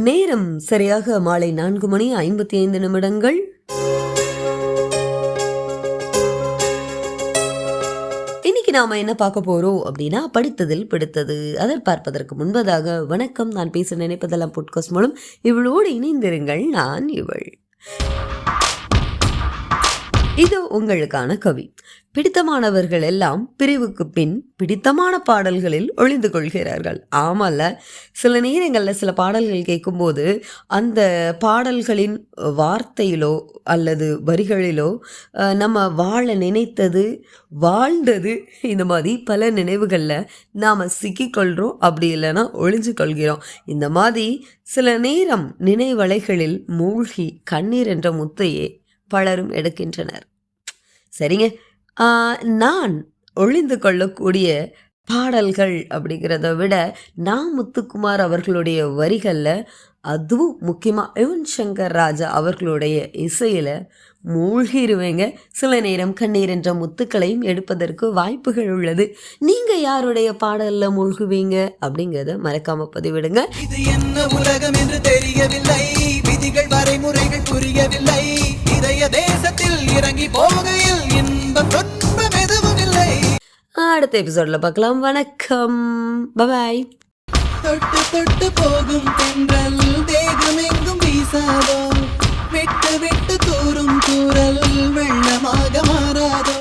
நேரம் சரியாக மாலை 4:55. இன்னைக்கு நாம என்ன பார்க்க போறோம் அப்படின்னா, படித்ததில் பிடித்தது. அதை பார்ப்பதற்கு முன்பதாக வணக்கம், நான் பேச நினைப்பதெல்லாம் பாட்காஸ்ட் மூலம் இவளோடு இணைந்திருங்கள். நான் இவள். இது உங்களுக்கான கவி. பிடித்தமானவர்கள் எல்லாம் பிரிவுக்கு பின் பிடித்தமான பாடல்களில் ஒளிந்து கொள்கிறார்கள். ஆமல்ல, சில நேரங்களில் சில பாடல்கள் கேட்கும்போது அந்த பாடல்களின் வார்த்தையிலோ அல்லது வரிகளிலோ நம்ம வாழ நினைத்தது, வாழ்ந்தது, இந்த மாதிரி பல நினைவுகளில் நாம் சிக்கிக்கொள்கிறோம். அப்படி இல்லைன்னா ஒளிஞ்சு கொள்கிறோம். இந்த மாதிரி சில நேரம் நினைவலைகளில் மூழ்கி கண்ணீர் என்ற முத்தையே பலரும் எடுக்கின்றனர். சரிங்க, நான் ஒளிந்து கொள்ளக்கூடிய பாடல்கள் அப்படிங்கிறத விட நான் முத்துக்குமார் அவர்களுடைய வரிகளில், அதுவும் முக்கியமாக யுவன் சங்கர் ராஜா அவர்களுடைய இசையில் மூழ்கிடுவேங்க. சில நேரம் கண்ணீர் என்ற முத்துக்களையும் எடுப்பதற்கு வாய்ப்புகள் உள்ளது. நீங்கள் யாருடைய பாடலில் மூழ்குவீங்க அப்படிங்கிறத மறக்காமல் பதிவிடுங்க. இது என்ன உலகம் என்று தெரியவில்லை, விதிகள் வரைமுறைகள் புரியவில்லை, இதய தேசத்தில் இறங்கி போகையில் இன்பம் துன்பம் எதுவும் இல்லை. அடுத்த எபிசோட்ல பார்க்கலாம். வணக்கம், பாய். தொட்டு தொட்டு போகும் தென்றல் தேகம் எங்கும் வீசாதோ, விட்டு விட்டு தூரும் தூரல் வெள்ளமாக மாறாதோ.